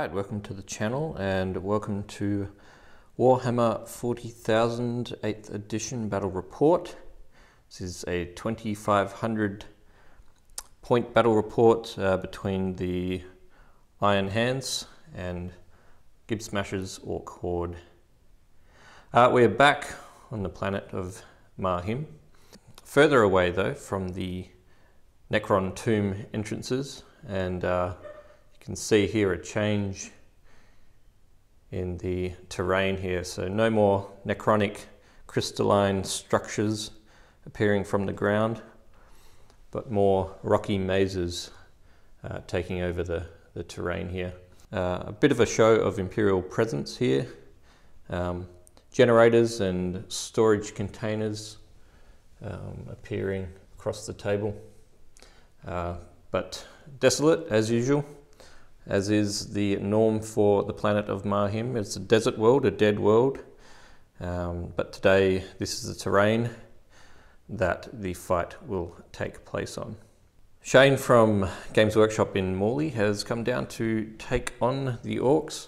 Alright, welcome to the channel and welcome to Warhammer 40,000 8th edition battle report. This is a 2,500 point battle report between the Iron Hands and Gib Smasher's Ork Horde. We're back on the planet of Mahim, further away though from the Necron tomb entrances, and you can see here a change in the terrain here. So no more necronic crystalline structures appearing from the ground, but more rocky mazes taking over the terrain here. A bit of a show of Imperial presence here. Generators and storage containers appearing across the table. But desolate as usual, as is the norm for the planet of Mahim. It's a desert world, a dead world, but today this is the terrain that the fight will take place on. Shane from Games Workshop in Morley has come down to take on the Orks.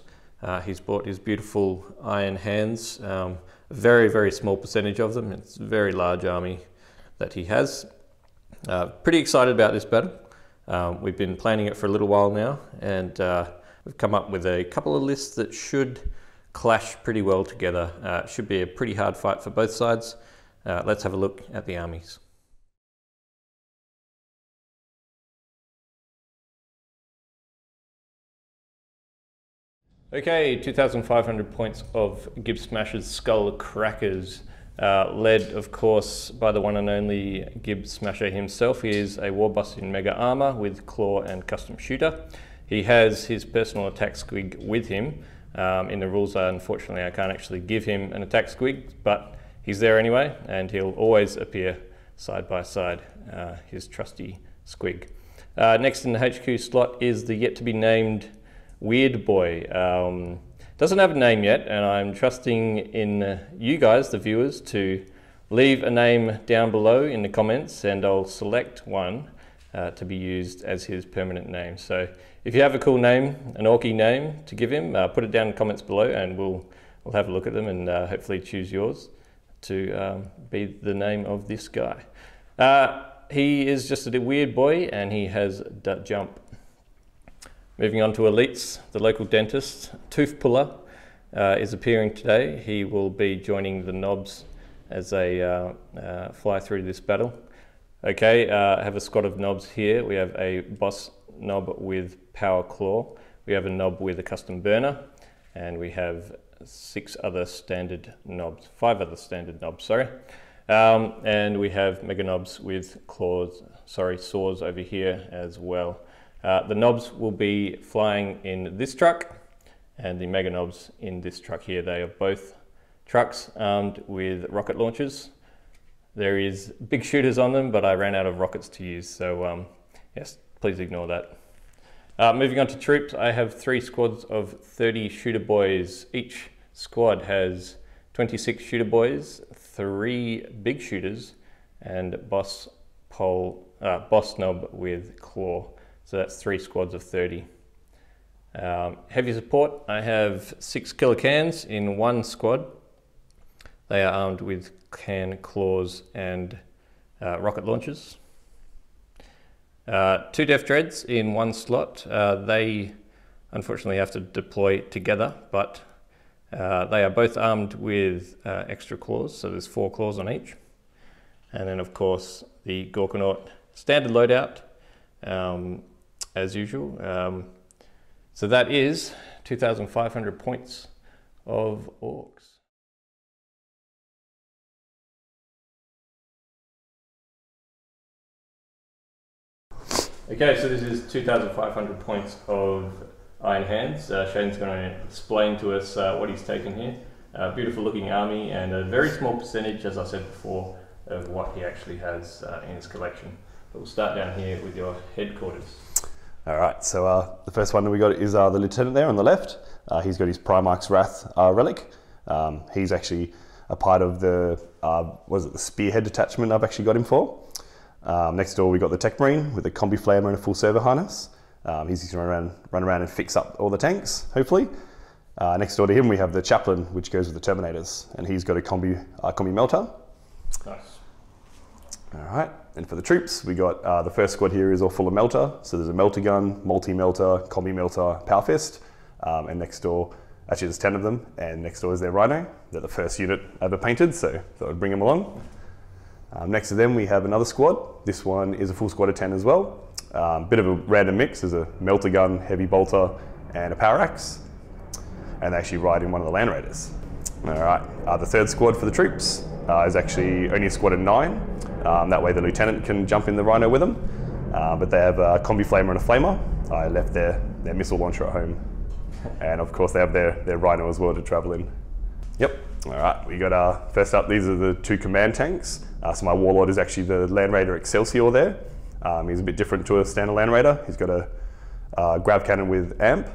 He's brought his beautiful Iron Hands, a very, very small percentage of them. It's a very large army that he has. Pretty excited about this battle. We've been planning it for a little while now, and we've come up with a couple of lists that should clash pretty well together. It should be a pretty hard fight for both sides. Let's have a look at the armies. Okay, 2,500 points of Gib Smasher's Skull Crackers. Led, of course, by the one and only Gib Smasher himself. He is a Warboss in Mega Armor with Claw and Custom Shooter. He has his personal attack squig with him. In the rules, unfortunately, I can't actually give him an attack squig, but he's there anyway, and he'll always appear side by side, his trusty squig. Next in the HQ slot is the yet-to-be-named Weird Boy. Doesn't have a name yet, and I'm trusting in you guys, the viewers, to leave a name down below in the comments, and I'll select one to be used as his permanent name. So if you have a cool name, an Orky name to give him, put it down in the comments below, and we'll have a look at them and hopefully choose yours to be the name of this guy. He is just a weird boy, and he has Dut Jump. Moving on to Elites, the local dentist, Tooth Puller, is appearing today. He will be joining the Knobs as they fly through this battle. Okay, I have a squad of Knobs here. We have a Boss Knob with Power Claw. We have a Knob with a Custom Burner, and we have 5 other standard Knobs, sorry. And we have Mega Knobs with saws over here as well. The Knobs will be flying in this truck, and the Mega Knobs in this truck here. They are both trucks armed with rocket launchers. There is big shooters on them, but I ran out of rockets to use, so yes, please ignore that. Moving on to troops, I have 3 squads of 30 shooter boys. Each squad has 26 shooter boys, 3 big shooters, and Boss Knob with Claw. So that's 3 squads of 30. Heavy support, I have 6 killer cans in 1 squad. They are armed with can claws and rocket launchers. 2 Def Dreads in 1 slot. They unfortunately have to deploy together, but they are both armed with extra claws, so there's 4 claws on each. And then of course the Gorkanaut standard loadout, as usual. So that is 2,500 points of Orks. Okay, so this is 2,500 points of Iron Hands. Shane's going to explain to us what he's taken here. Beautiful looking army, and a very small percentage, as I said before, of what he actually has in his collection. But we'll start down here with your headquarters. All right, so the first one that we got is the lieutenant there on the left. He's got his Primarch's Wrath relic. He's actually a part of the, the Spearhead detachment I've actually got him for. Next door we got the Tech Marine with a combi flamer and a full server harness. He's just going to run around and fix up all the tanks, hopefully. Next door to him, we have the chaplain, which goes with the Terminators, and he's got a combi melter. Nice. All right, and for the troops, we got the first squad here is all full of melter. So there's a melter gun, multi-melter, combi melter, power fist, and next door, actually there's 10 of them, and next door is their Rhino. They're the first unit ever painted, so thought I'd bring them along. Next to them, we have another squad. This one is a full squad of 10 as well. Bit of a random mix. There's a melter gun, heavy bolter, and a power axe. And they actually ride in one of the Land Raiders. All right, the third squad for the troops is actually only a squad of 9. That way the lieutenant can jump in the Rhino with them. But they have a combi flamer and a flamer. I left their missile launcher at home. And of course they have their Rhino as well to travel in. Yep, all right, we got first up, these are the 2 command tanks. So my Warlord is actually the Land Raider Excelsior there. He's a bit different to a standard Land Raider. He's got a grav cannon with amp.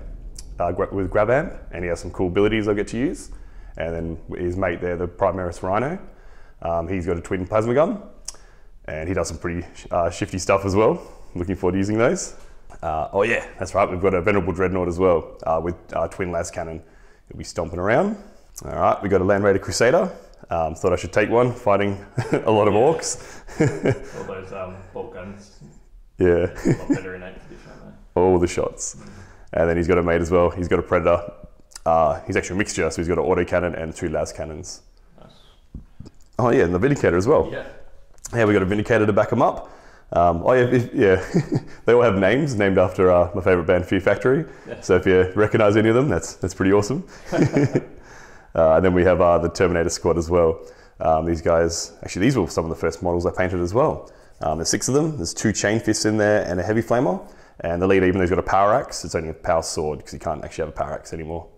With grab amp, and he has some cool abilities I'll get to use. And then his mate there, the Primaris Rhino, he's got a twin plasma gun, and he does some pretty shifty stuff as well. Looking forward to using those. Oh yeah, that's right, we've got a Venerable Dreadnought as well, with twin las cannon. He'll be stomping around. All right, we got a Land Raider Crusader. Thought I should take one, fighting a lot of orcs. All those bolt guns. Yeah. A lot better in 8th edition, aren't they? All the shots. And then he's got a mate as well. He's got a Predator. He's actually a mixture, so he's got an auto cannon and 2 las cannons. Nice. Oh yeah, and the Vindicator as well. Yeah. Yeah, we got a Vindicator to back him up. Oh yeah, they all have names named after my favourite band, Fear Factory. Yeah. So if you recognise any of them, that's pretty awesome. And then we have the Terminator squad as well. These guys, actually these were some of the first models I painted as well. There's 6 of them. There's 2 chain fists in there and a heavy flamer. And the leader, even though he's got a power axe, it's only a power sword because he can't actually have a power axe anymore.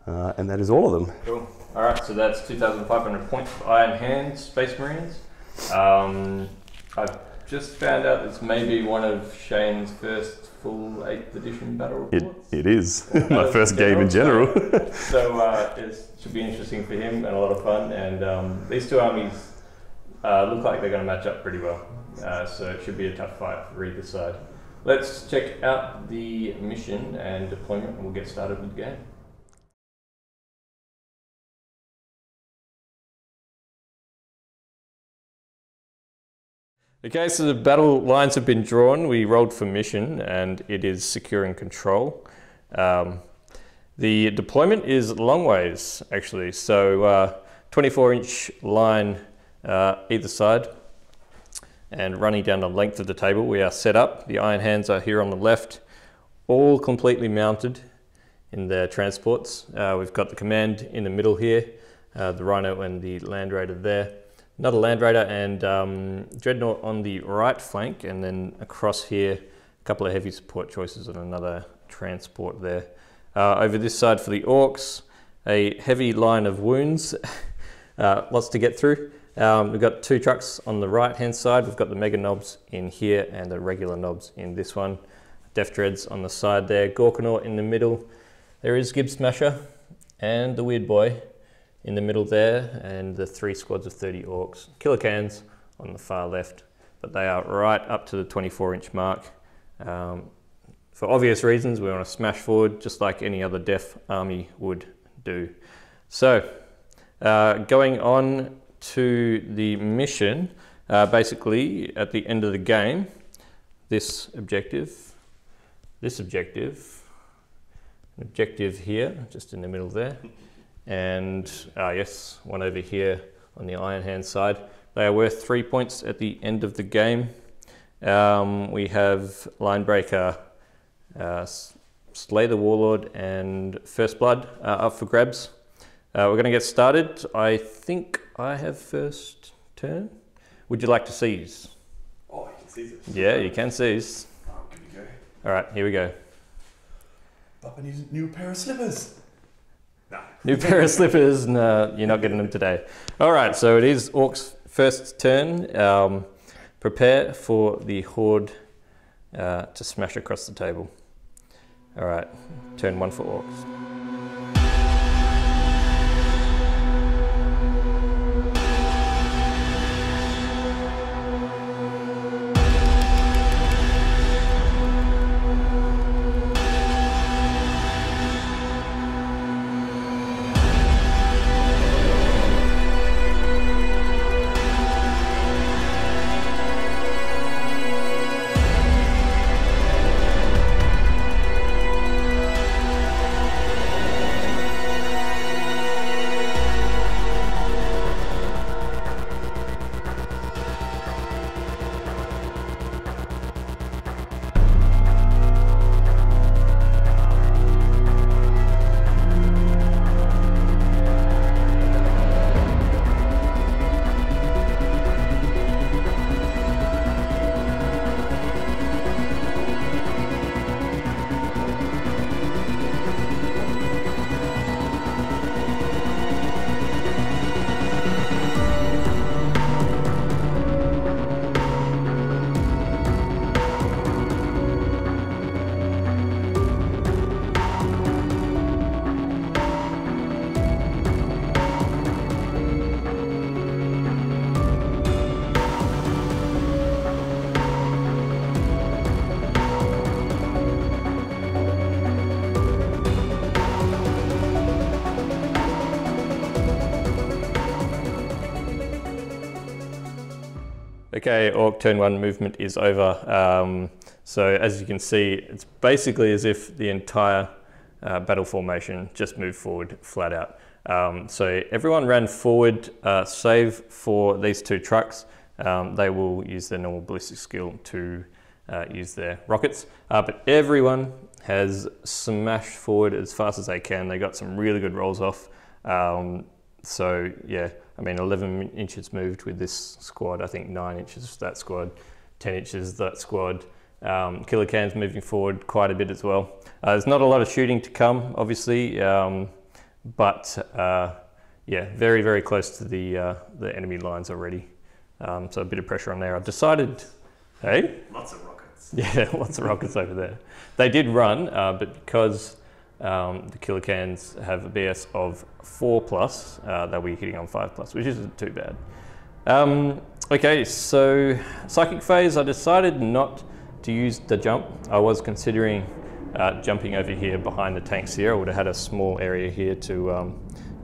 And that is all of them. Cool. All right, so that's 2,500 points for Iron Hand Space Marines. I've just found out this may be one of Shane's first full 8th edition battle reports. It is. My first game in general. So it should be interesting for him and a lot of fun. And these 2 armies look like they're going to match up pretty well. So it should be a tough fight for either side. Let's check out the mission and deployment, and we'll get started with the game. Okay, so the battle lines have been drawn. We rolled for mission, and it is securing control. The deployment is long ways, actually. So 24-inch line either side. And running down the length of the table, we are set up. The Iron Hands are here on the left, all completely mounted in their transports. We've got the command in the middle here, the Rhino and the Land Raider there. Another Land Raider and Dreadnought on the right flank, and then across here, a couple of heavy support choices and another transport there. Over this side for the Orks, a heavy line of wounds, lots to get through. We've got 2 trucks on the right hand side. We've got the mega knobs in here and the regular knobs in this one. Def Dreads on the side there, Gorkanaut in the middle. There is Gib Smasher and the Weird Boy in the middle there, and the 3 squads of 30 Orks. Killer Cans on the far left, but they are right up to the 24-inch mark. For obvious reasons, we want to smash forward just like any other Def army would do. So, going on to the mission, basically at the end of the game, this objective here, just in the middle there, and yes, one over here on the Iron Hand side. They are worth 3 points at the end of the game. We have Linebreaker, Slay the Warlord, and First Blood up for grabs. We're going to get started. I think I have first turn. Would you like to seize? Oh, you can seize it. Yeah, you can seize. Oh, good to go. All right, here we go. Papa needs a new pair of slippers. No. New pair of slippers? No, you're not getting them today. All right, so it is Orcs' first turn. Prepare for the Horde to smash across the table. All right, turn 1 for Orcs. Okay, Orc turn 1 movement is over. So as you can see, it's basically as if the entire battle formation just moved forward flat out. So everyone ran forward, save for these 2 trucks. They will use their normal ballistic skill to use their rockets. But everyone has smashed forward as fast as they can. They got some really good rolls off. So yeah, I mean 11 inches moved with this squad, I think 9 inches for that squad, 10 inches that squad. Killer cans moving forward quite a bit as well. There's not a lot of shooting to come, obviously, but yeah, very, very close to the enemy lines already. So a bit of pressure on there. I've decided, hey? Lots of rockets. Yeah, lots of rockets over there. They did run, but because the killer cans have a BS of 4+, they'll be hitting on 5+, which isn't too bad. Okay, so psychic phase, I decided not to use the jump. I was considering jumping over here behind the tanks here. I would have had a small area here to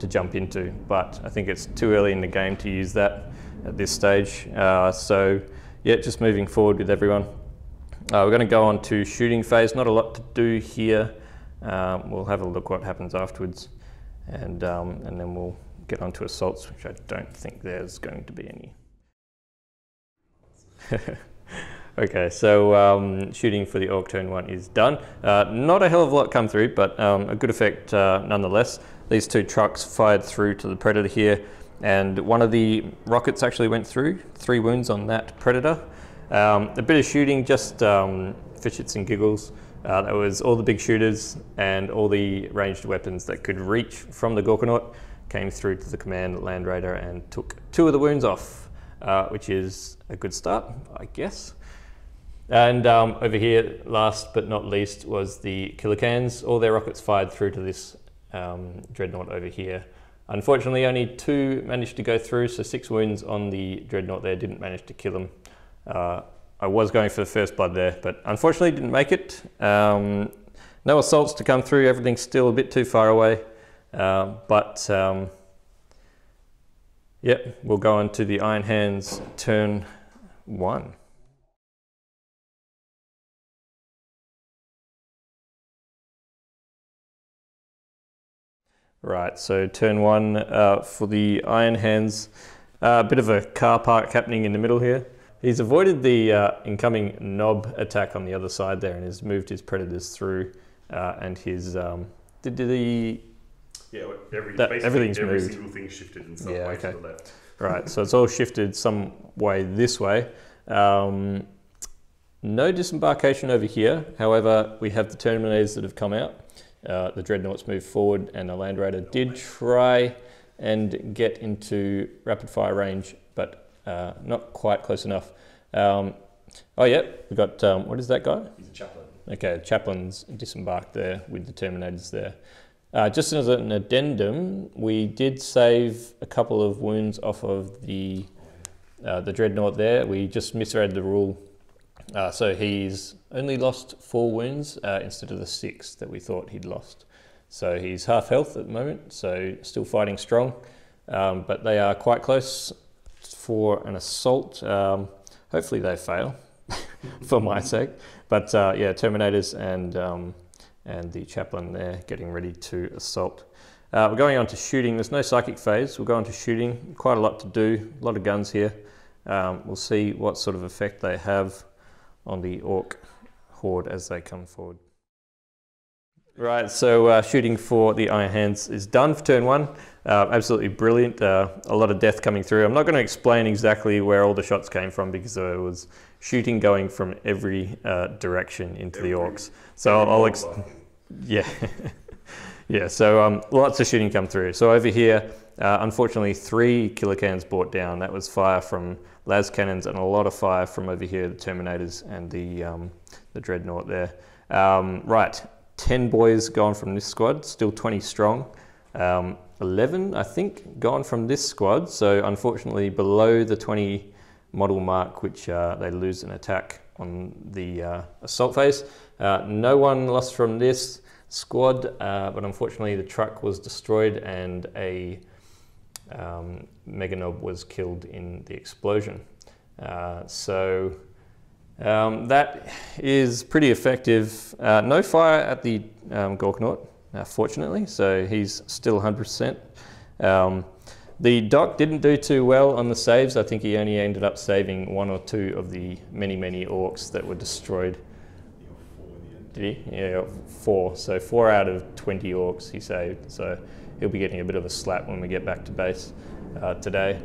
jump into, but I think it's too early in the game to use that at this stage. So yeah, just moving forward with everyone. We're going to go on to shooting phase. Not a lot to do here. We'll have a look what happens afterwards, and then we'll get on to assaults, which I don't think there's going to be any. Okay, so shooting for the Orc turn 1 is done. Not a hell of a lot come through, but a good effect nonetheless. These 2 trucks fired through to the Predator here, and one of the rockets actually went through. 3 wounds on that Predator. A bit of shooting, just for shits and giggles. That was all the big shooters and all the ranged weapons that could reach from the Gorkanaut came through to the command Land Raider and took 2 of the wounds off, which is a good start, I guess. And over here, last but not least, was the Killer Cans. All their rockets fired through to this Dreadnought over here. Unfortunately, only 2 managed to go through, so 6 wounds on the Dreadnought there, didn't manage to kill them. I was going for the first blood there, but unfortunately didn't make it. No assaults to come through, everything's still a bit too far away. But yeah, we'll go on to the Iron Hands turn 1. Right, so turn 1 for the Iron Hands. A bit of a car park happening in the middle here. He's avoided the incoming knob attack on the other side there and has moved his predators through, and his everything's moved. Every single thing shifted in some way to the left. Right, so it's all shifted some way this way. No disembarkation over here. However, we have the Terminators that have come out. The Dreadnoughts moved forward, and the Land Raider did try and get into rapid fire range, but not quite close enough. Oh yeah, we got, what is that guy? He's a chaplain. Okay, chaplain's disembarked there with the Terminators there. Just as an addendum, we did save a couple of wounds off of the Dreadnought there. We just misread the rule. So he's only lost 4 wounds instead of the 6 that we thought he'd lost. So he's half health at the moment, so still fighting strong. But they are quite close for an assault. Hopefully they fail, for my sake. But yeah, Terminators and the chaplain there getting ready to assault. We're going on to shooting. There's no psychic phase. We'll go on to shooting. Quite a lot to do. A lot of guns here. We'll see what sort of effect they have on the Orc horde as they come forward. Right, so shooting for the Iron Hands is done for turn 1. Absolutely brilliant. A lot of death coming through. I'm not going to explain exactly where all the shots came from because there was shooting going from every direction into the Orcs. So yeah, yeah. So lots of shooting come through. So over here, unfortunately, 3 killer cans brought down. That was fire from las cannons and a lot of fire from over here, the Terminators and the Dreadnought there. Right. 10 boys gone from this squad, still 20 strong. 11, I think, gone from this squad. So unfortunately below the 20 model mark, which they lose an attack on the assault phase. No one lost from this squad, but unfortunately the truck was destroyed and a Meganob was killed in the explosion. That is pretty effective. No fire at the Gorknaut, fortunately, so he's still 100%. The Doc didn't do too well on the saves. I think he only ended up saving 1 or 2 of the many, many Orks that were destroyed. Did he? Yeah, 4. So 4 out of 20 Orks he saved. So he'll be getting a bit of a slap when we get back to base today.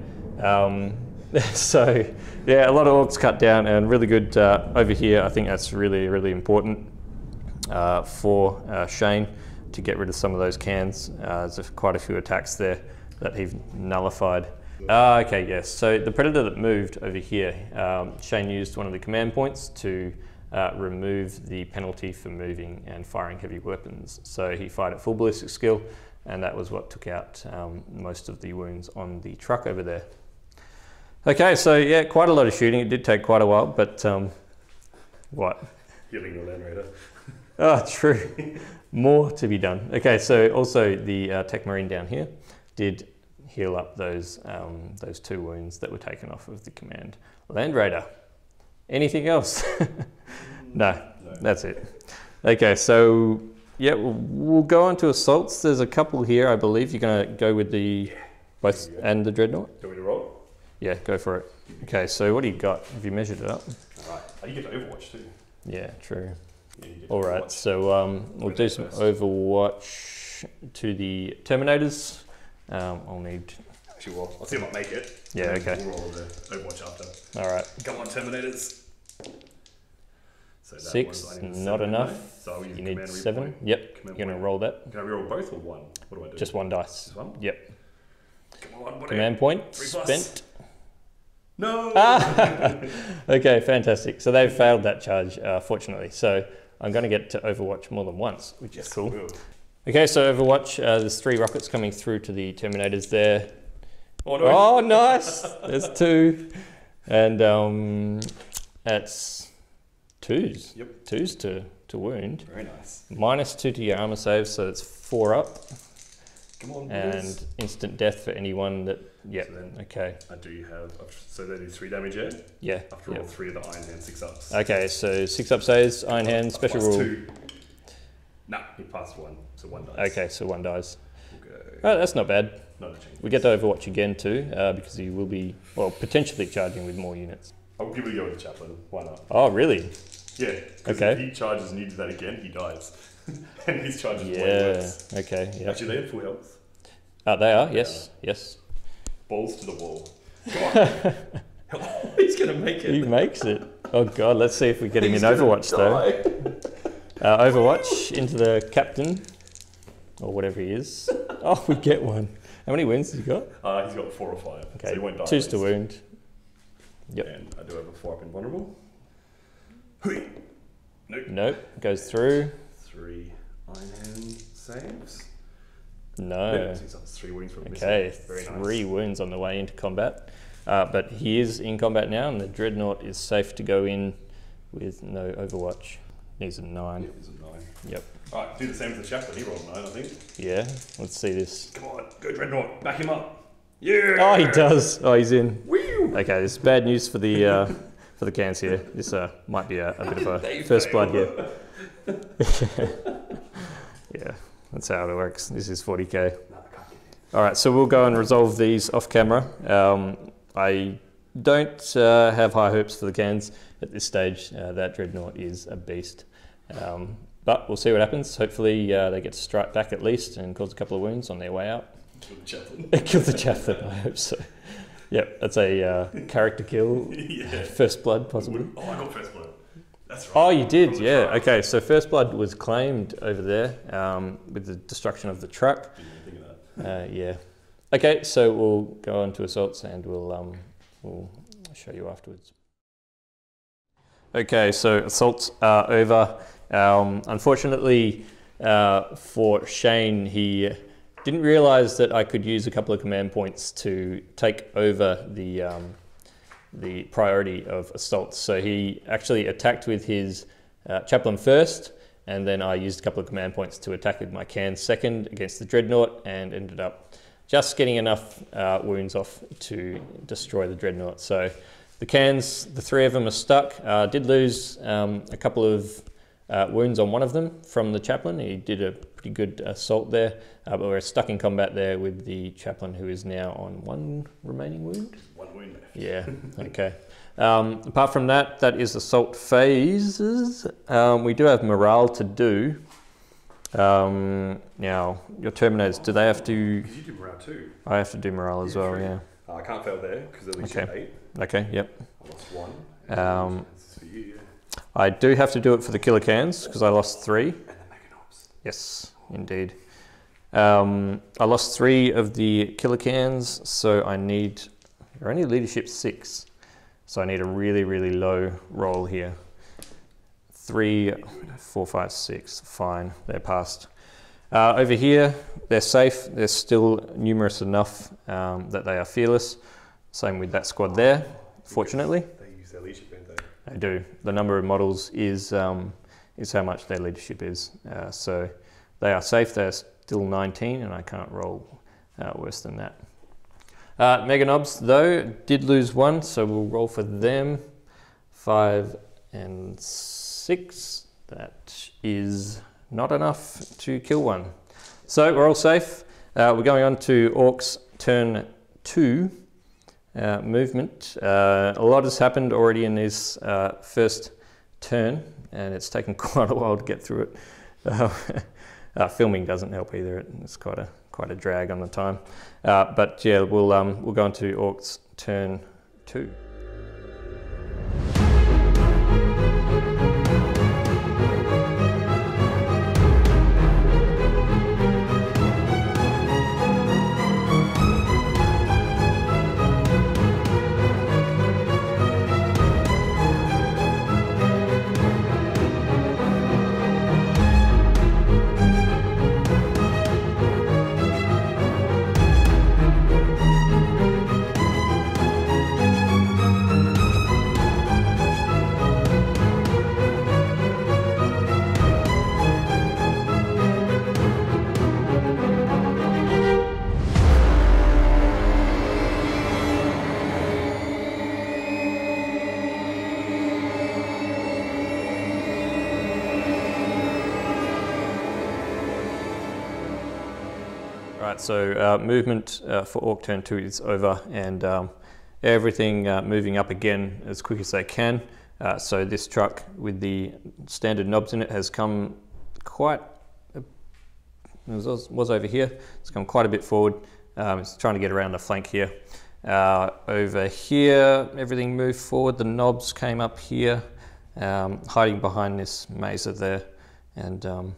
So yeah, a lot of Orks cut down and really good over here. I think that's really, really important for Shane to get rid of some of those cans. There's quite a few attacks there that he nullified. Okay, yes, so the Predator that moved over here, Shane used one of the command points to remove the penalty for moving and firing heavy weapons. So he fired at full ballistic skill, and that was what took out most of the wounds on the truck over there. Okay, so yeah, quite a lot of shooting. It did take quite a while, but what? Healing your Land Raider. Oh, true. More to be done. Okay, so also the Tech Marine down here did heal up those 2 wounds that were taken off of the command Land Raider. Anything else? No, that's it. Okay, so yeah, we'll go on to assaults. There's a couple here, I believe. You're going to go with the both and the Dreadnought? Do we roll? Yeah, go for it. Okay, so what do you got? Have you measured it up? Alright, you get to Overwatch too. Yeah, true. Yeah, all right, so we'll do some Overwatch to the Terminators. I'll need... Actually, well, I'll see if I make it. Yeah, okay. We'll roll the Overwatch after. All right. Come on, Terminators. So that 6, not enough. So you need 7. Yep, you're going to roll that. Can I reroll both or 1? What do I do? Just 1 dice. Just 1? Yep. Come on, buddy. Command point 3+. spent. No! Okay, fantastic. So they've failed that charge, fortunately. So I'm going to get to Overwatch more than once, which is cool. Okay, so Overwatch, there's 3 rockets coming through to the Terminators there. Oh, no. Oh, nice! There's 2. And that's 2s. Yep. 2s to wound. Very nice. -2 to your armor save, so that's 4 up. Come on, and instant death for anyone that... Yeah, so then okay. I do have... So they do 3 damage, yeah? Yeah. After all 3 of the Iron Hand 6-ups. Okay, so 6-up saves, Iron Hand, special rule. 2. Nah, he passed 1, so 1 dies. Okay, so 1 dies. We'll go... Oh, that's not bad. Not a change. We get to Overwatch again too, because he will be, well, potentially charging with more units. I'll give it a go with the Chaplain. Why not? Oh, really? Yeah, because if he charges and you do that again, he dies. And his charge is way worse. Okay, yeah. Actually, they have full health. They are, yes, yes. Balls to the wall. Come on. He's going to make it. He makes it. Oh God, let's see if we get him in Overwatch though. Overwatch into the captain, or whatever he is. Oh, we get 1. How many wounds has he got? He's got 4 or 5. Okay, so he won't die. 2s to wound. Yep. And I do have a 4-up invulnerable. Nope. Nope, goes through. 3 Iron Hand saves. No. 3 wounds from Okay, missing. 3 wounds on the way into combat. But he is in combat now, and the Dreadnought is safe to go in with no Overwatch. Needs a 9. Yep, he's a 9. Yep. Alright, do the same for the Chaplain. He rolled a 9, I think. Yeah, let's see this. Come on, go Dreadnought. Back him up. Yeah! Oh, he does. Oh, he's in. Woo! Okay, this is bad news for the cans here. This might be a bit of a first blood here. Yeah, that's how it works. This is 40k. All right, so we'll go and resolve these off camera. I don't have high hopes for the cans at this stage. That Dreadnought is a beast. But we'll see what happens. Hopefully they get to strike back at least and cause a couple of wounds on their way out. Kill the Chaplain. Kill the Chaplain, I hope so. Yep, that's a character kill. Yeah. First blood, possibly. Oh, I got first blood. That's right. Oh, you did, yeah. Truck. Okay, so first blood was claimed over there with the destruction of the truck. Didn't even think of that. Yeah. Okay, so we'll go on to assaults and we'll show you afterwards. Okay, so assaults are over. Unfortunately for Shane, he didn't realize that I could use a couple of command points to take over the priority of assaults. So he actually attacked with his Chaplain first, and then I used a couple of command points to attack with my can second against the Dreadnought, and ended up just getting enough wounds off to destroy the Dreadnought. So The cans, the three of them are stuck. Did lose a couple of wounds on one of them from the chaplain. He did a pretty good assault there, but we're stuck in combat there with the chaplain, who is now on one remaining wound. One wound left. Yeah, okay. Apart from that, that is assault phases. We do have morale to do. Now, your Terminators, do they have to... You do morale too. I have to do morale as well, true. yeah. I can't fail there, because at least Okay. you 8. Okay, yep. I lost 1. This is for you, yeah. I do have to do it for the killer cans, because I lost 3. And the MacLeod. Yes, indeed. I lost 3 of the killer cans, so I need... You're only leadership 6, so I need a really, really low roll here. 3, 4, 5, 6. Fine, they're passed. Over here, they're safe. They're still numerous enough that they are fearless. Same with that squad there, fortunately. They use their leadership, don't they? They do. The number of models is how much their leadership is. So they are safe. They're still 19, and I can't roll worse than that. Mega Knobs, though, did lose 1, so we'll roll for them. 5 and 6. That is not enough to kill 1. So we're all safe. We're going on to Orks turn 2 movement. A lot has happened already in this first turn, and it's taken quite a while to get through it. Filming doesn't help either. It's quite a drag on the time. But yeah, we'll go on to Orks turn 2. Right, so movement for Ork turn 2 is over, and everything moving up again as quick as they can. So this truck with the standard knobs in it has come quite, it was over here, it's come quite a bit forward. It's trying to get around the flank here. Over here, everything moved forward, the knobs came up here, hiding behind this mazer there, and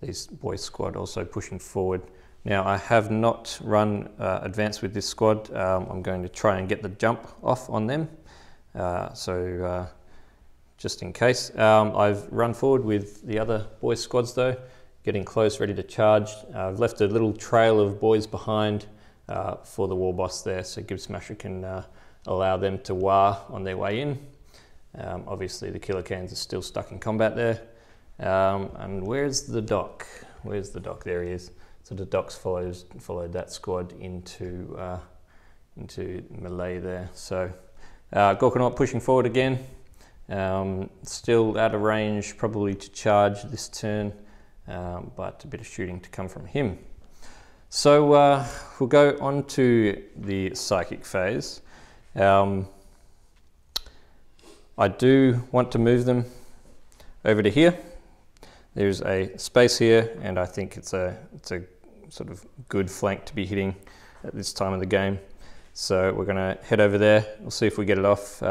these boys squad also pushing forward. Now, I have not run advance with this squad. I'm going to try and get the jump off on them. Just in case. I've run forward with the other boys squads though, getting close, ready to charge. I've left a little trail of boys behind for the war boss there, so Gib Smasher can allow them to wah on their way in. Obviously the killer cans are still stuck in combat there. And where's the doc? Where's the doc? There he is. So the docs followed that squad into melee there. So Gorkanaut pushing forward again. Still out of range probably to charge this turn, but a bit of shooting to come from him. So we'll go on to the psychic phase. I do want to move them over to here. There's a space here, and I think it's a sort of good flank to be hitting at this time of the game. So we're going to head over there. We'll see if we get it off.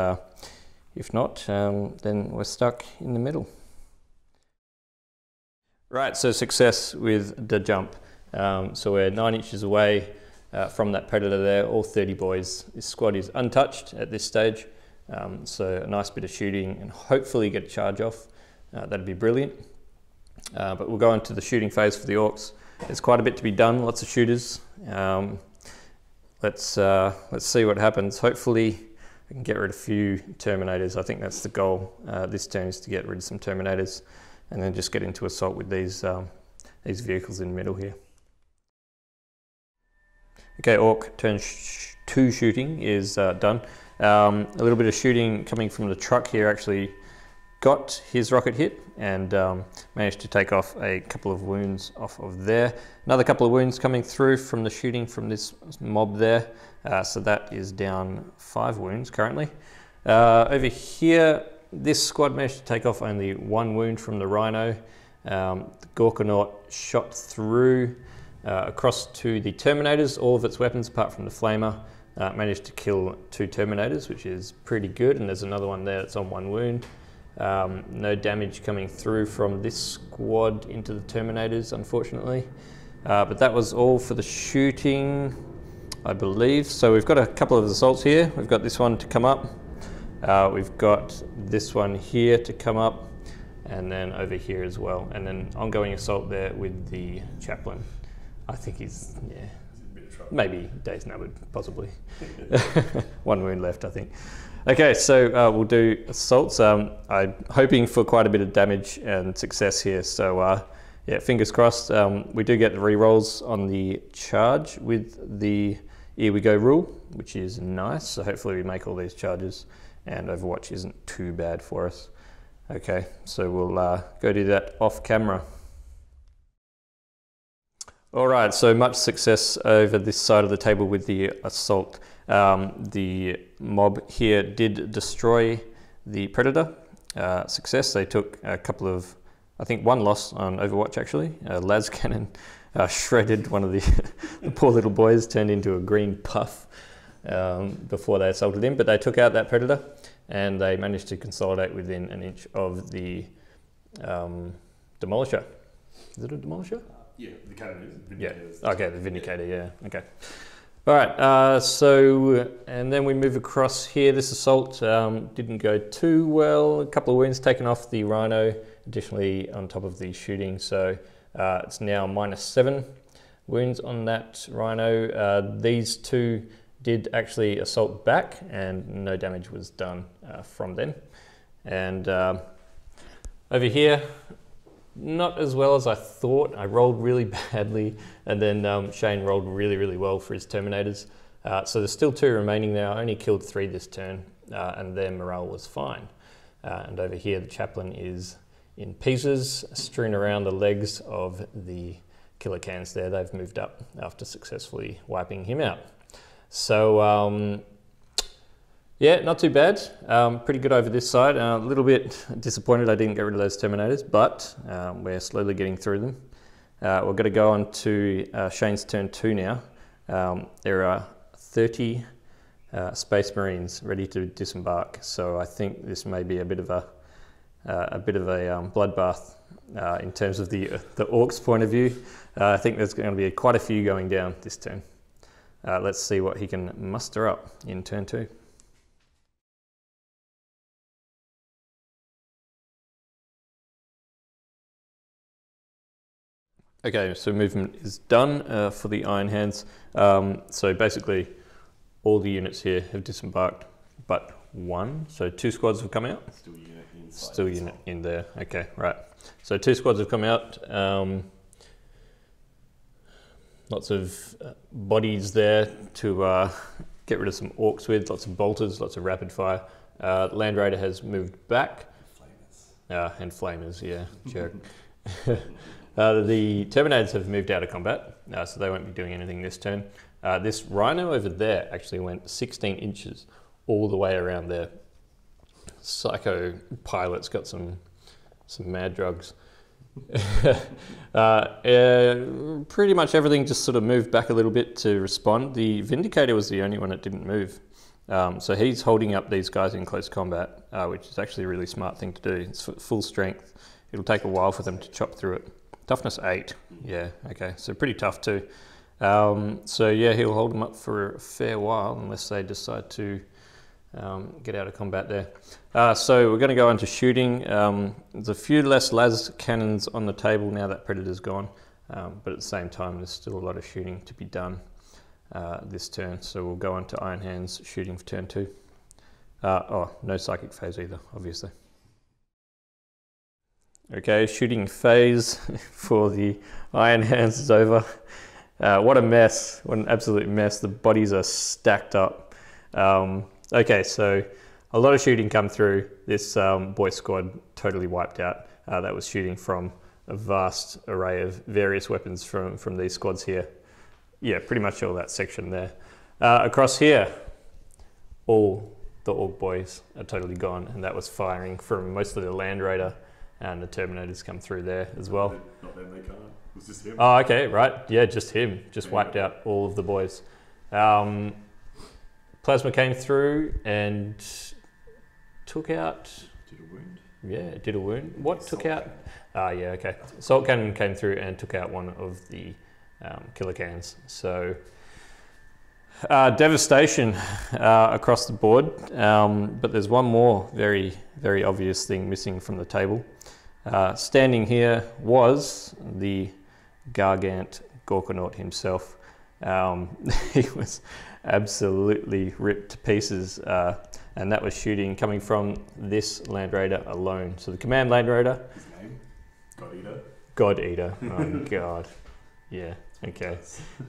If not, then we're stuck in the middle. Right, so success with the jump. So we're 9 inches away from that predator there, all 30 boys. This squad is untouched at this stage. So a nice bit of shooting and hopefully get a charge off. That'd be brilliant. But we'll go into the shooting phase for the Orks. There's quite a bit to be done, lots of shooters. Let's see what happens. Hopefully I can get rid of a few Terminators. I think that's the goal this turn, is to get rid of some Terminators and then just get into assault with these vehicles in the middle here. Okay, Ork turn 2 shooting is done. A little bit of shooting coming from the truck here actually got his rocket hit and managed to take off a couple of wounds off of there. Another couple of wounds coming through from the shooting from this mob there. So that is down 5 wounds currently. Over here, this squad managed to take off only 1 wound from the Rhino. The Gorkanaut shot through across to the Terminators, all of its weapons apart from the Flamer. Managed to kill 2 Terminators, which is pretty good, and there's another one there that's on 1 wound. No damage coming through from this squad into the Terminators, unfortunately. But that was all for the shooting, I believe. So we've got a couple of assaults here. We've got this one to come up. We've got this one here to come up, and then over here as well. And then ongoing assault there with the chaplain. I think he's, yeah, maybe days numbered, possibly. 1 wound left, I think. Okay, so we'll do assaults. I'm hoping for quite a bit of damage and success here. So yeah, fingers crossed. We do get the re-rolls on the charge with the Here We Go rule, which is nice. So hopefully we make all these charges and Overwatch isn't too bad for us. Okay, so we'll go do that off camera. All right, so much success over this side of the table with the assault. The mob here did destroy the Predator. Success, they took a couple of, I think 1 loss on Overwatch actually. Las Cannon shredded one of the poor little boys, turned into a green puff before they assaulted him, but they took out that Predator and they managed to consolidate within an inch of the Demolisher. Is it a Demolisher? Yeah, the cannon is. Yeah, okay, the Vindicator, yeah, okay. All right, so, and then we move across here. This assault didn't go too well. A couple of wounds taken off the Rhino, additionally on top of the shooting. So it's now -7 wounds on that Rhino. These 2 did actually assault back and no damage was done from them. And over here, not as well as I thought. I rolled really badly, and then Shane rolled really, really well for his Terminators. So there's still 2 remaining now. I only killed 3 this turn, and their morale was fine. And over here, the chaplain is in pieces, strewn around the legs of the killer cans there. They've moved up after successfully wiping him out. So yeah, not too bad. Pretty good over this side. A little bit disappointed I didn't get rid of those Terminators, but we're slowly getting through them. We're going to go on to Shane's turn 2 now. There are 30 Space Marines ready to disembark, so I think this may be a bit of a bloodbath in terms of the Orks' point of view. I think there's going to be quite a few going down this turn. Let's see what he can muster up in turn 2. Okay, so movement is done for the Iron Hands. So basically, all the units here have disembarked, but 1. So 2 squads have come out. Still unit inside. Still unit in there. Okay, right. So 2 squads have come out. Lots of bodies there to get rid of some Orks with. Lots of bolters, lots of rapid fire. Land Raider has moved back. Flamers. And Flamers, yeah, jerk. The Terminators have moved out of combat, so they won't be doing anything this turn. This Rhino over there actually went 16 inches all the way around there. Psycho pilot's got some mad drugs. Pretty much everything just sort of moved back a little bit to respond. The Vindicator was the only one that didn't move. So he's holding up these guys in close combat, which is actually a really smart thing to do. It's full strength. It'll take a while for them to chop through it. Toughness 8, yeah, okay, so pretty tough too. So yeah, he'll hold them up for a fair while unless they decide to get out of combat there. So we're going to go on to shooting. There's a few less las cannons on the table now that Predator's gone, but at the same time there's still a lot of shooting to be done this turn. So we'll go on to Iron Hands shooting for turn 2. Oh, no psychic phase either, obviously. Okay, shooting phase for the Iron Hands is over. What a mess, what an absolute mess. The bodies are stacked up. Okay, so a lot of shooting come through. This boy squad totally wiped out. That was shooting from a vast array of various weapons from these squads here. Yeah, pretty much all that section there. Across here, all the Ork boys are totally gone, and that was firing from mostly the Land Raider, and the Terminators come through there as well. Not them, they can't. It was just him. Oh, okay, right. Yeah, just him. Just wiped out all of the boys. Plasma came through and took out... Did a wound? Yeah, did a wound. What took out? Yeah, okay. Salt Cannon came through and took out one of the killer cans. So, devastation across the board. But there's one more very, very obvious thing missing from the table. Standing here was the Gargant Gorkanaut himself. He was absolutely ripped to pieces, and that was shooting coming from this Land Raider alone. So the Command Land Raider. His name? God Eater? God Eater. Oh God. Yeah. Okay.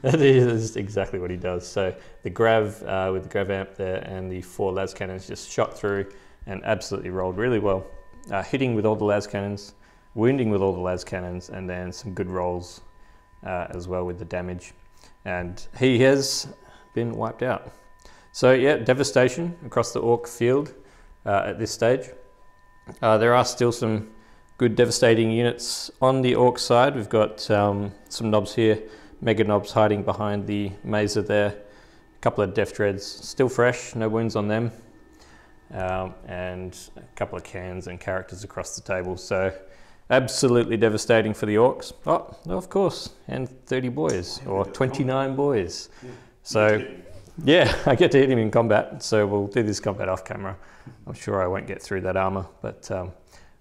That is exactly what he does. So the Grav with the Grav amp there and the 4 las cannons just shot through and absolutely rolled really well. Hitting with all the las cannons, wounding with all the las cannons, and then some good rolls as well with the damage. And he has been wiped out. So yeah, devastation across the Ork field at this stage. There are still some good devastating units on the Ork side. We've got some knobs here, mega knobs hiding behind the Mazer there. A couple of Def Dreads, still fresh, no wounds on them. And a couple of cans and characters across the table. So absolutely devastating for the Orks. Oh, of course, and 30 boys, or 29 boys. Yeah. So, yeah, I get to hit him in combat, so we'll do this combat off camera. I'm sure I won't get through that armor, but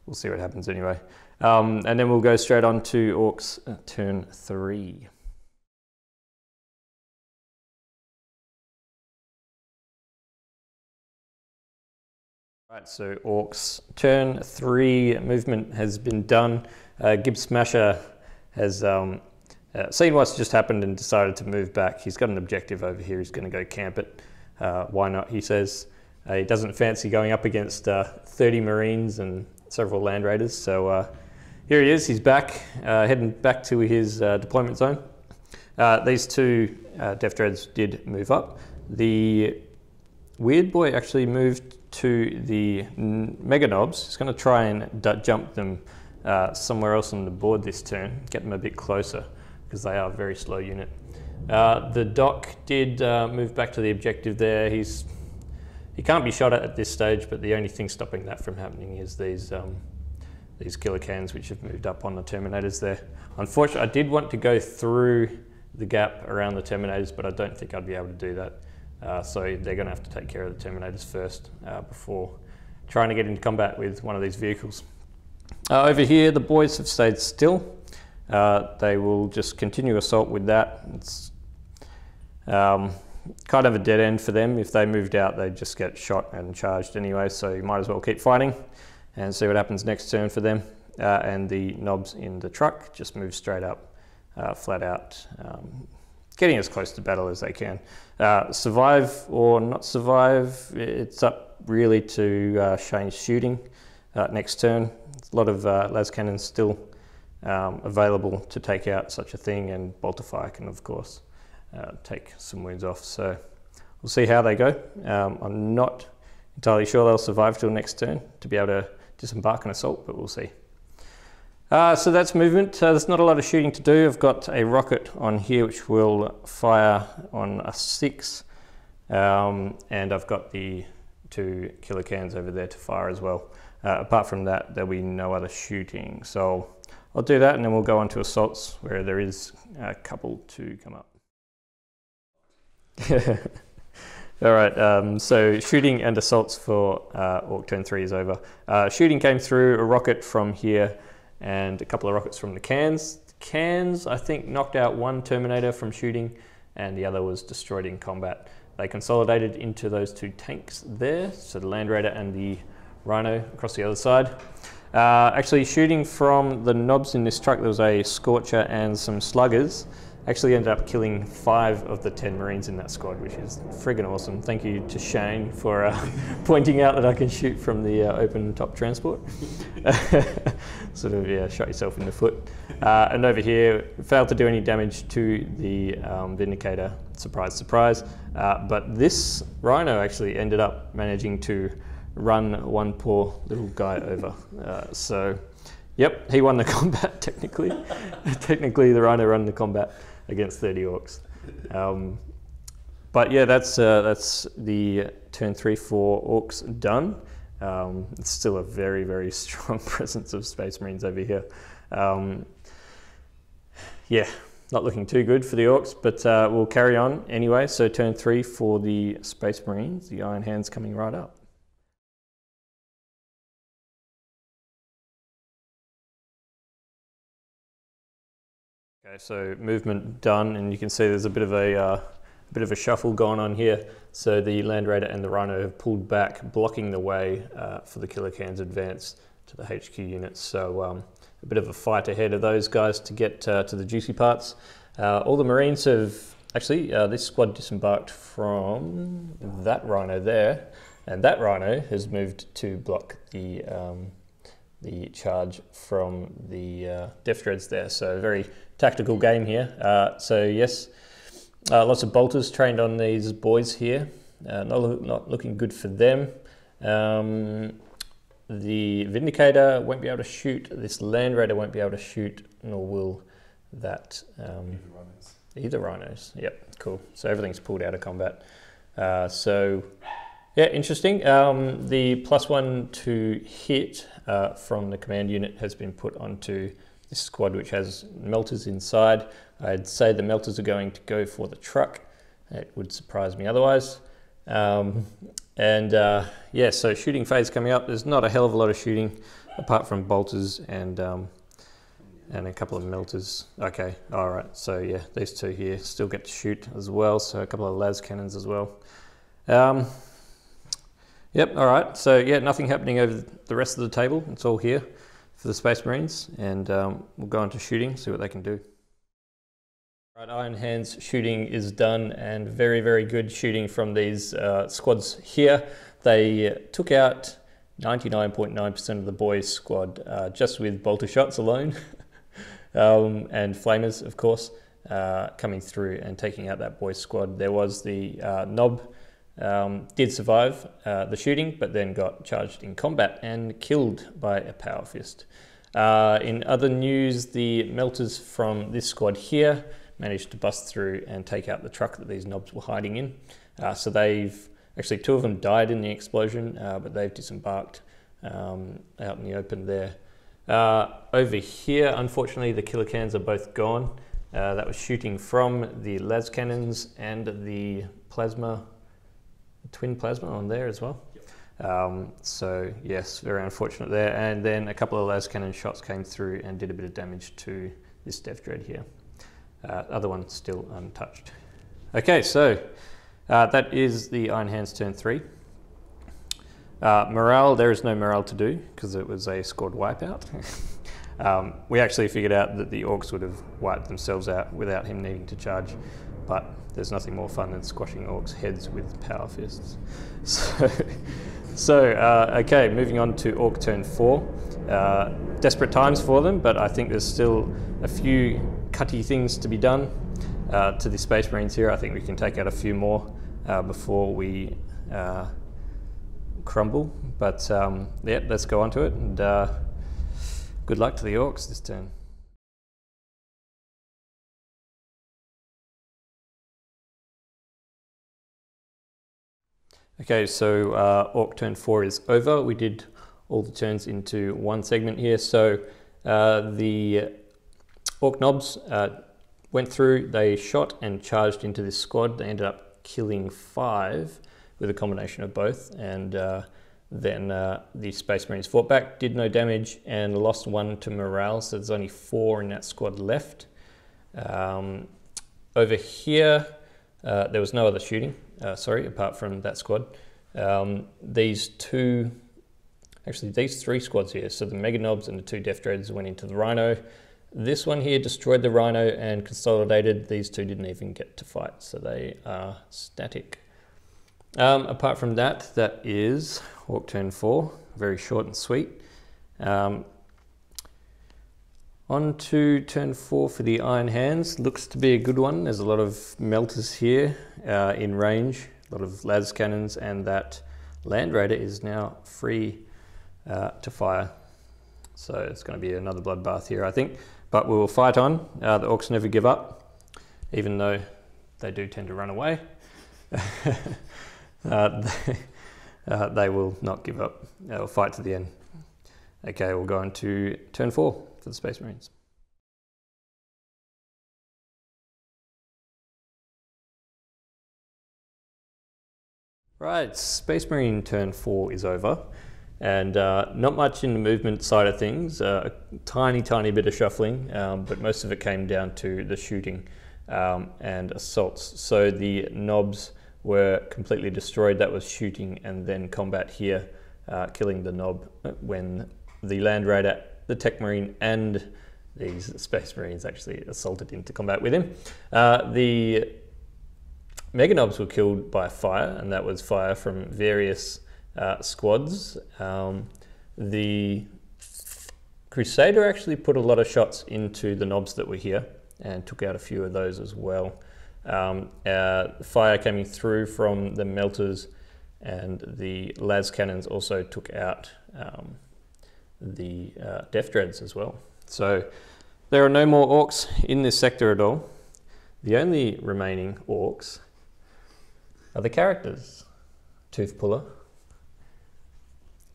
we'll see what happens anyway. And then we'll go straight on to Orks turn 3. Right, so Orks turn 3 movement has been done. Gib Smasher has seen what's just happened and decided to move back. He's got an objective over here. He's going to go camp it. Why not, he says. He doesn't fancy going up against 30 Marines and several Land Raiders. So here he is. He's back, heading back to his deployment zone. These 2 Def Dreads did move up. The Weird Boy actually moved to the Mega Knobs. He's going to try and jump them somewhere else on the board this turn, get them a bit closer, because they are a very slow unit. The Doc did move back to the objective there. He can't be shot at this stage, but the only thing stopping that from happening is these killer cans which have moved up on the Terminators there. Unfortunately, I did want to go through the gap around the Terminators, but I don't think I'd be able to do that. So they're going to have to take care of the Terminators first before trying to get into combat with one of these vehicles. Over here, the boys have stayed still. They will just continue assault with that. It's kind of a dead end for them. If they moved out, they'd just get shot and charged anyway, so you might as well keep fighting and see what happens next turn for them. And the knobs in the truck just move straight up, flat out, getting as close to battle as they can. Survive or not survive, it's up really to Shane's shooting next turn. A lot of las cannons still available to take out such a thing, and Bolterfire can of course take some wounds off. So we'll see how they go. I'm not entirely sure they'll survive till next turn to be able to disembark and assault, but we'll see. So that's movement. There's not a lot of shooting to do. I've got a rocket on here which will fire on a 6, and I've got the 2 killer cans over there to fire as well. Apart from that, there'll be no other shooting. So I'll do that, and then we'll go on to assaults where there is a couple to come up. All right, so shooting and assaults for Ork turn 3 is over. Shooting came through a rocket from here and a couple of rockets from the cans. The cans, I think, knocked out 1 Terminator from shooting, and the other was destroyed in combat. They consolidated into those 2 tanks there, so the Land Raider and the Rhino across the other side. Actually, shooting from the knobs in this truck, there was a Scorcher and some Sluggers. Actually ended up killing 5 of the 10 Marines in that squad, which is friggin' awesome. Thank you to Shane for pointing out that I can shoot from the open top transport. Sort of, yeah, shot yourself in the foot. And over here, failed to do any damage to the Vindicator, surprise, surprise. But this Rhino actually ended up managing to run one poor little guy over. So, yep, he won the combat technically. Technically, the Rhino won the combat against 30 Orks. But yeah, that's the turn 3 for Orks done. It's still a very, very strong presence of Space Marines over here. Yeah, not looking too good for the Orks, but we'll carry on anyway. So turn 3 for the Space Marines, the Iron Hands coming right up. Okay, so movement done, and you can see there's a bit of a shuffle going on here. So the Land Raider and the Rhino have pulled back, blocking the way for the Killer Can's advance to the HQ units. So a bit of a fight ahead of those guys to get to the juicy parts. All the Marines have actually this squad disembarked from that Rhino there, and that Rhino has moved to block the charge from the Death Dreads there. So very tactical game here. So yes, lots of bolters trained on these boys here. Not looking good for them. The Vindicator won't be able to shoot. This Land Raider won't be able to shoot, nor will that either Rhinos. Yep, cool. So everything's pulled out of combat. So yeah, interesting. The +1 to hit from the command unit has been put onto this squad, which has melters inside. I'd say the melters are going to go for the truck. It would surprise me otherwise. Yeah, so shooting phase coming up. There's not a hell of a lot of shooting, apart from bolters and a couple of melters. Okay, all right. So yeah, these two here still get to shoot as well. So a couple of las cannons as well. Yep, all right. So yeah, nothing happening over the rest of the table. It's all here for the Space Marines, and we'll go on to shooting, see what they can do. Right, Iron Hands shooting is done, and very, very good shooting from these squads here. They took out 99.9% of the boys' squad just with bolter shots alone, and flamers, of course, coming through and taking out that boys' squad. There was the Knob. Did survive the shooting, but then got charged in combat and killed by a Power Fist. In other news, the melters from this squad here managed to bust through and take out the truck that these Knobs were hiding in. So they've, actually 2 of them died in the explosion, but they've disembarked out in the open there. Over here, unfortunately, the Killer Cans are both gone. That was shooting from the las cannons and the plasma, twin plasma on there as well. Yep. So yes, very unfortunate there. And then a couple of las cannon shots came through and did a bit of damage to this Death Dread here. Other one still untouched. Okay, so that is the Iron Hands turn 3. Morale, there is no morale to do because it was a squad wipeout. We actually figured out that the Orks would have wiped themselves out without him needing to charge, but there's nothing more fun than squashing Orks' heads with Power Fists. Okay, moving on to Ork turn 4. Desperate times for them, but I think there's still a few cutty things to be done to the Space Marines here. I think we can take out a few more before we crumble. But yeah, let's go on to it, and good luck to the Orks this turn. Okay, so Ork turn 4 is over. We did all the turns into one segment here. So the Ork Knobs went through, they shot and charged into this squad. They ended up killing 5 with a combination of both. And then the Space Marines fought back, did no damage, and lost 1 to morale. So there's only 4 in that squad left. Over here, there was no other shooting. Apart from that squad. These 3 squads here, so the Mega Knobs and the 2 Death Dreads went into the Rhino. This one here destroyed the Rhino and consolidated. These two didn't even get to fight, so they are static. Apart from that, that is Orc turn 4, very short and sweet. On to turn 4 for the Iron Hands. Looks to be a good one. There's a lot of melters here in range, a lot of las cannons, and that Land Raider is now free to fire. So it's going to be another bloodbath here, I think. But we will fight on. The Orcs never give up, even though they do tend to run away. They will not give up. They'll fight to the end. Okay, we'll go on to turn 4 for the Space Marines. Right, Space Marine turn 4 is over, and not much in the movement side of things, a tiny bit of shuffling, but most of it came down to the shooting and assaults. So the knobs were completely destroyed. That was shooting and then combat here, killing the knob when the Land Raider, the Tech Marine, and these Space Marines actually assaulted into combat with him. The Mega Knobs were killed by fire, and that was fire from various squads. The Crusader actually put a lot of shots into the knobs that were here and took out a few of those as well. Fire coming through from the melters, and the las cannons also took out the Death Dreads as well. So there are no more Orcs in this sector at all. The only remaining Orcs are the characters: Tooth Puller,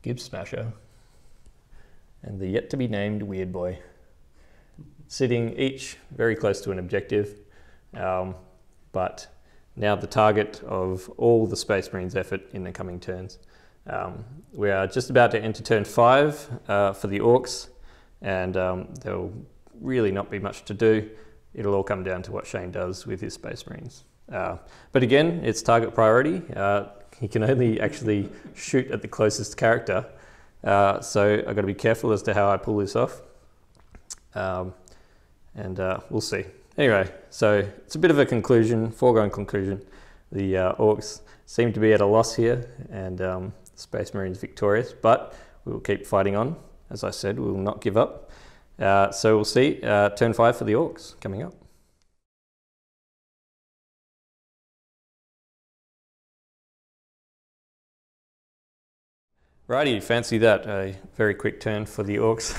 Gib Smasher, and the yet to be named Weird Boy, sitting each very close to an objective, but now the target of all the Space Marines' effort in the coming turns. We are just about to enter turn 5 for the Orcs, and there will really not be much to do. It'll all come down to what Shane does with his Space Marines. But again, it's target priority. He can only actually shoot at the closest character, so I've got to be careful as to how I pull this off, and we'll see. Anyway, so it's a bit of a conclusion, foregone conclusion. The Orcs seem to be at a loss here, and Space Marines victorious, but we will keep fighting on. As I said, we will not give up. So we'll see turn 5 for the Orcs coming up. Righty, fancy that, a very quick turn for the Orcs.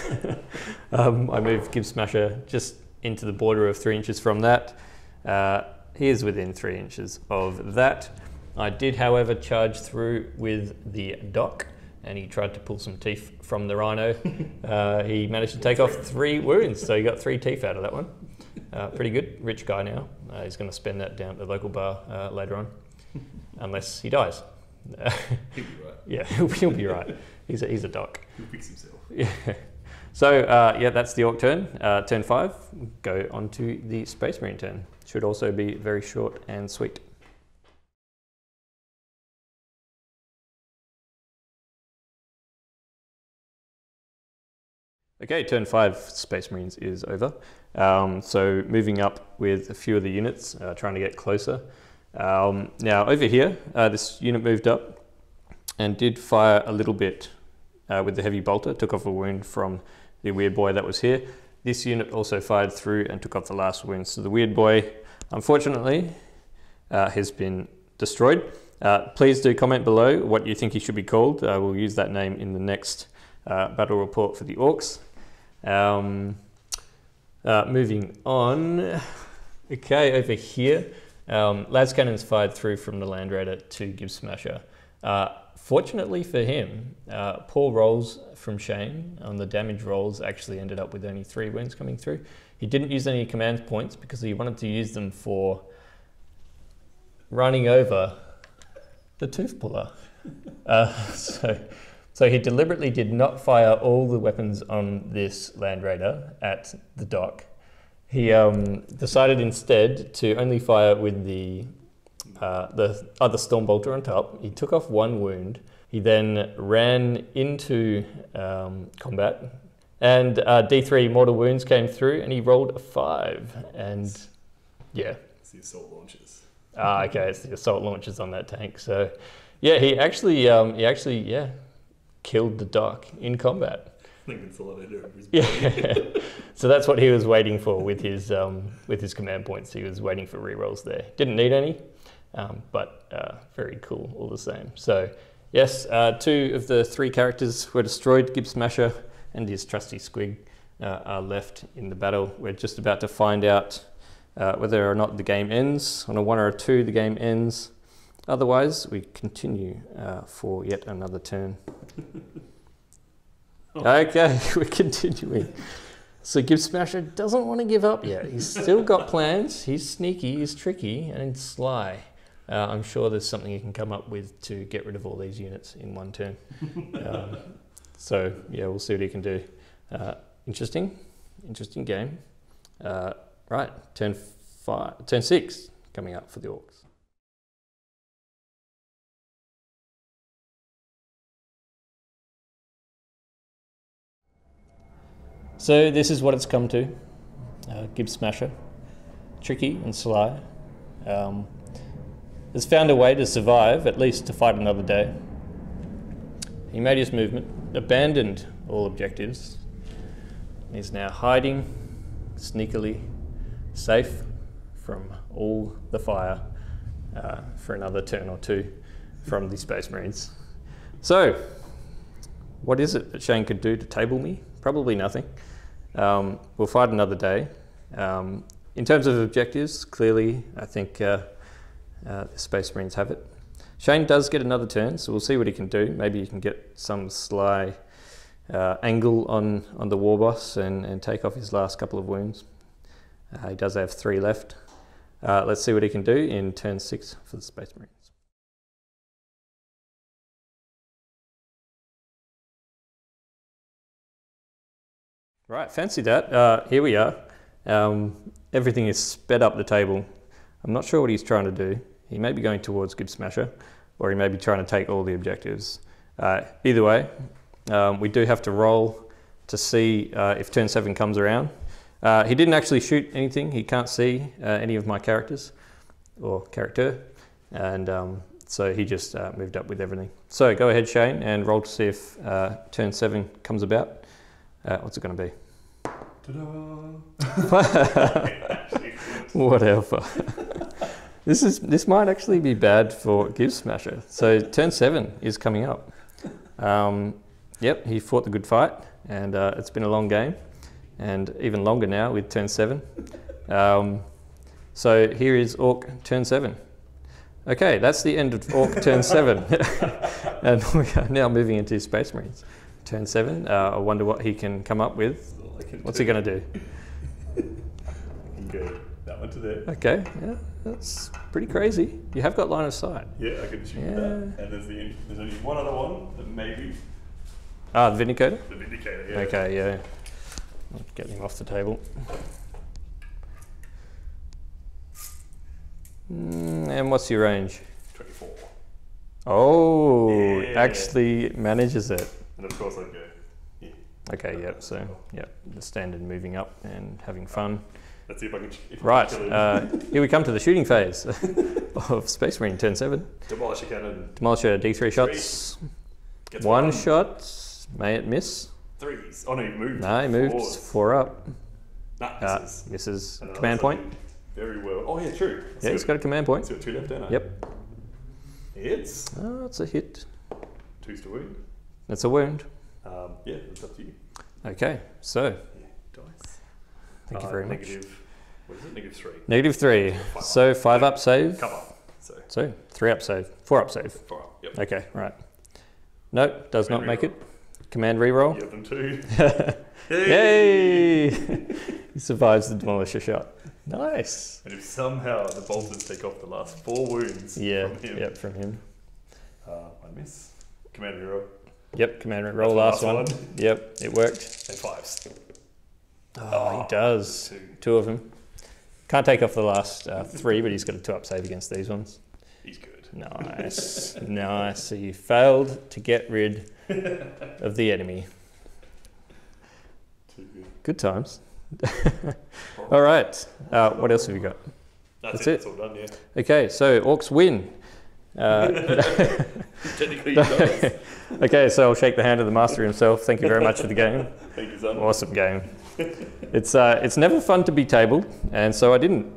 I moved Gib Smasher just into the border of 3 inches from that. He is within 3 inches of that. I did, however, charge through with the Doc, and he tried to pull some teeth from the Rhino. He managed to take off 3 wounds, so he got 3 teeth out of that one. Pretty good, rich guy now. He's going to spend that down at the local bar later on, unless he dies. He'll be right. Yeah, he'll be right. He's a Doc. He'll fix himself. Yeah. So yeah, that's the Orc turn. Turn 5, go on to the Space Marine turn. Should also be very short and sweet. Okay, turn 5 Space Marines is over. So moving up with a few of the units, trying to get closer. Now over here, this unit moved up and did fire a little bit with the heavy bolter, took off a wound from the Weird Boy that was here. This unit also fired through and took off the last wound. So the Weird Boy, unfortunately, has been destroyed. Please do comment below what you think he should be called. We'll use that name in the next battle report for the Orcs. Moving on. Okay, over here, las cannons fired through from the Land Raider to Gib Smasher. Fortunately for him, poor rolls from Shane on the damage rolls actually ended up with only 3 wounds coming through. He didn't use any command points because he wanted to use them for running over the Tooth Puller. So he deliberately did not fire all the weapons on this Land Raider at the Doc. He decided instead to only fire with the other Storm Bolter on top. He took off 1 wound. He then ran into combat And D3 mortal wounds came through, and he rolled a 5. And yeah. It's the assault launches. Okay, it's the assault launches on that tank. So yeah, he actually killed the doc in combat. I think consolidated over his body. Yeah. So that's what he was waiting for with his command points. He was waiting for rerolls there. Didn't need any, but very cool all the same. So yes, 2 of the 3 characters were destroyed. Gib Smasher and his trusty Squig are left in the battle. We're just about to find out whether or not the game ends. On a 1 or a 2, the game ends. Otherwise, we continue for yet another turn. Okay, we're continuing. So Gib Smasher doesn't want to give up yet. He's still got plans. He's sneaky, he's tricky, and sly. I'm sure there's something he can come up with to get rid of all these units in 1 turn. So yeah, we'll see what he can do. Interesting game. Right, turn 6 coming up for the Orks. So this is what it's come to. Gib Smasher, tricky and sly. Has found a way to survive, at least to fight another day. He made his movement, abandoned all objectives. He's now hiding, sneakily, safe from all the fire for another turn or 2 from the Space Marines. So, what is it that Shane could do to table me? Probably nothing. We'll fight another day. In terms of objectives, clearly, I think the Space Marines have it. Shane does get another turn, so we'll see what he can do. Maybe he can get some sly angle on the war boss and take off his last couple of wounds. He does have 3 left. Let's see what he can do in turn 6 for the Space Marines. Right, fancy that. Here we are. Everything is sped up the table. I'm not sure what he's trying to do. He may be going towards Gib Smasher, or he may be trying to take all the objectives. Either way, we do have to roll to see if turn 7 comes around. He didn't actually shoot anything. He can't see any of my characters or character, and so he just moved up with everything. So go ahead, Shane, and roll to see if turn 7 comes about. What's it going to be? Whatever. This might actually be bad for Gib Smasher. So turn 7 is coming up. Yep, he fought the good fight, and it's been a long game, and even longer now with turn 7. So here is Ork turn 7. Okay, that's the end of Ork turn 7, and we are now moving into Space Marines. Turn 7. I wonder what he can come up with. What's he going to do? I can go that one to there. Okay, yeah, that's pretty crazy. You have got line of sight. Yeah, I can shoot that. And there's only one other one that maybe. Ah, the Vindicator? The Vindicator, yeah. Okay, yeah. I'll get him off the table. And what's your range? 24. Oh, yeah. Actually manages it. And of course I'd go, yeah. Okay, yep, so, yep, the standard moving up and having fun. Let's see if I can Right, here we come to the shooting phase of Space Marine turn 7. Demolish a cannon. Demolish a D3 shots. One shot. May it miss? 3s. Oh no, he moved. No, he moved 4 up. Nah, misses. Misses. Command point. Very well. Oh yeah, true. Yeah, he's got a command point. He's got 2 left, don't I? Yep. Hits. Oh, it's a hit. 2's to wound. That's a wound. Yeah, it's up to you. Okay, so. Yeah, dice. Thank you very much. What is it? -3. -3. So 5 up save. Cover. So 3 up save. 4 up save. 4 up, yep. Okay, right. Nope, does not make it. Command reroll. You have them too. Yay! He survives the demolisher shot. Nice. And if somehow the bolters take off the last 4 wounds from him. Yep, from him. I miss. Command reroll. Yep, command reroll, last one. Yep, it worked. And 5s. Oh, he does. 2 of them. Can't take off the last 3, but he's got a 2 up save against these ones. He's good. Nice. Nice. So you failed to get rid of the enemy. Good times. All right, what else have you got? That's it. That's all done, yeah. Okay, so Orks win. Technically, does. Okay, so I'll shake the hand of the master himself. Thank you very much for the game. Thank you, son. Awesome game. It's never fun to be tabled, and so I didn't.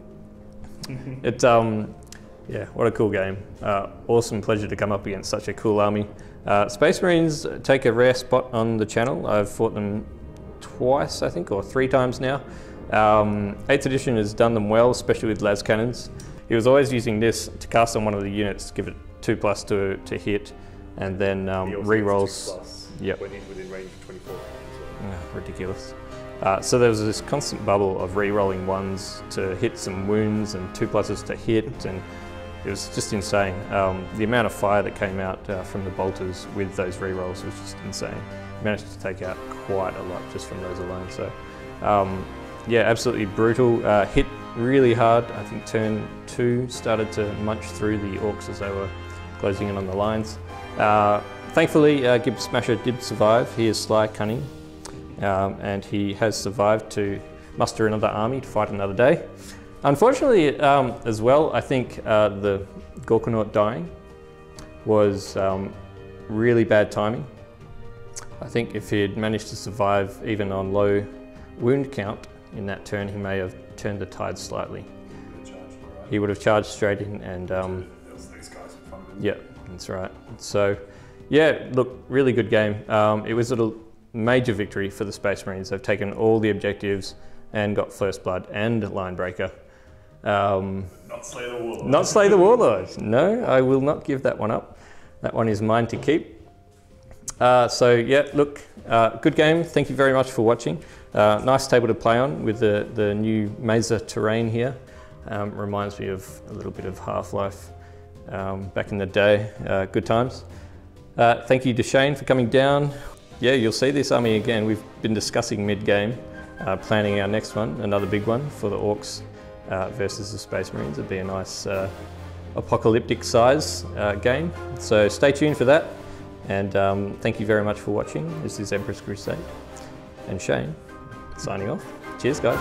Yeah, what a cool game. Awesome pleasure to come up against such a cool army. Space Marines take a rare spot on the channel. I've fought them twice, I think, or 3 times now. 8th edition has done them well, especially with las cannons. He was always using this to cast on one of the units, give it 2+ to hit, and then re-rolls. Yep. When he's within range of 24 as well. Ridiculous. So there was this constant bubble of re-rolling 1s to hit some wounds and 2+ to hit, and it was just insane. The amount of fire that came out from the bolters with those re-rolls was just insane. Managed to take out quite a lot just from those alone. So yeah, absolutely brutal. Hit really hard. I think turn 2 started to munch through the Orks as they were closing in on the lines. Thankfully, Gib Smasher did survive. He is sly, cunning, and he has survived to muster another army to fight another day. Unfortunately, as well, I think the Gorkanaut dying was really bad timing. I think if he had managed to survive even on low wound count in that turn, he may have turned the tide slightly. He would have charged straight in, and these guys in front of him. yeah, that's right. So yeah, look, really good game. It was a major victory for the Space Marines. They've taken all the objectives and got First Blood and Line Breaker. Not Slay the Warlord. Not Slay the Warlord. No, I will not give that one up. That one is mine to keep. So yeah, look, good game. Thank you very much for watching. Nice table to play on with the new Mesa terrain here. Reminds me of a little bit of Half-Life back in the day. Good times. Thank you to Shane for coming down. Yeah, you'll see this army again. We've been discussing mid-game, planning our next one, another big one for the Orks versus the Space Marines. It'd be a nice apocalyptic size game. So stay tuned for that. And thank you very much for watching. This is Emperor's Crusade and Shane signing off. Cheers, guys.